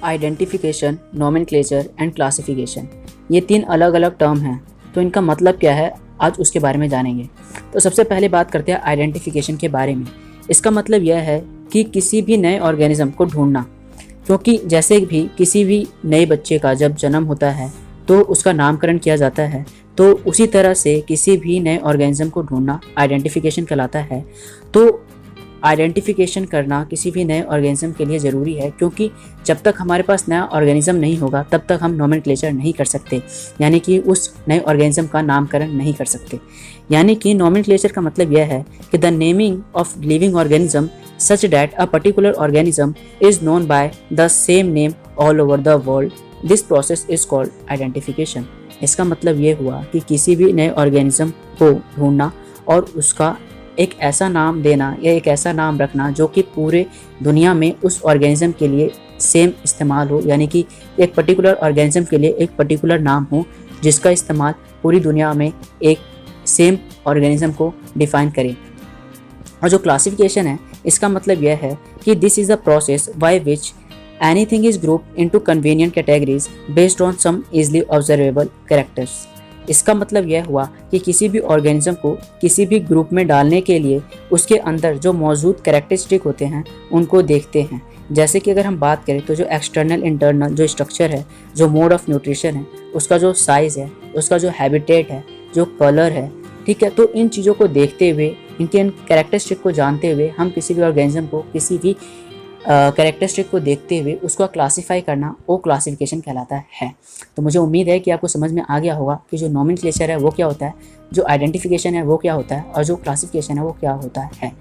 Identification, nomenclature and classification, ये 3 अलग अलग टर्म हैं। तो इनका मतलब क्या है, आज उसके बारे में जानेंगे। तो सबसे पहले बात करते हैं आइडेंटिफिकेशन के बारे में। इसका मतलब यह है कि किसी भी नए ऑर्गेनिज्म को ढूंढना, क्योंकि जैसे भी किसी भी नए बच्चे का जब जन्म होता है तो उसका नामकरण किया जाता है, तो उसी तरह से किसी भी नए ऑर्गेनिज्म को ढूंढना आइडेंटिफिकेशन कहलाता है। तो आइडेंटिफिकेशन करना किसी भी नए ऑर्गेनिज्म के लिए ज़रूरी है, क्योंकि जब तक हमारे पास नया ऑर्गेनिज्म नहीं होगा तब तक हम नोमेनक्लेचर नहीं कर सकते, यानी कि उस नए ऑर्गेनिज्म का नामकरण नहीं कर सकते। यानी कि नोमेनक्लेचर का मतलब यह है कि the naming of living organism such that a particular organism is known by the same name all over the world. This process is called identification. इसका मतलब ये हुआ कि किसी भी नए ऑर्गेनिज्म को ढूंढना और उसका एक ऐसा नाम देना या एक ऐसा नाम रखना जो कि पूरे दुनिया में उस ऑर्गेनिज्म के लिए सेम इस्तेमाल हो, यानी कि एक पर्टिकुलर ऑर्गेनिज्म के लिए एक पर्टिकुलर नाम हो जिसका इस्तेमाल पूरी दुनिया में एक सेम ऑर्गेनिज्म को डिफाइन करे। और जो क्लासिफिकेशन है, इसका मतलब यह है कि this is the process by which anything is grouped into convenient categories based on some easily observable characters. इसका मतलब यह हुआ कि किसी भी ऑर्गेनिज्म को किसी भी ग्रुप में डालने के लिए उसके अंदर जो मौजूद कैरेक्टरिस्टिक होते हैं उनको देखते हैं। जैसे कि अगर हम बात करें तो जो एक्सटर्नल इंटरनल जो स्ट्रक्चर है, जो मोड ऑफ न्यूट्रिशन है, उसका जो साइज़ है, उसका जो हैबिटेट है, जो कलर है, ठीक है। तो इन चीज़ों को देखते हुए, इनके इन कैरेक्टरिस्टिक को जानते हुए हम किसी भी ऑर्गेनिज्म को किसी भी कैरेक्टरिस्टिक को देखते हुए उसको क्लासीफाई करना, वो क्लासिफिकेशन कहलाता है। तो मुझे उम्मीद है कि आपको समझ में आ गया होगा कि जो नोमेनक्लेचर है वो क्या होता है, जो आइडेंटिफिकेशन है वो क्या होता है और जो क्लासिफिकेशन है वो क्या होता है।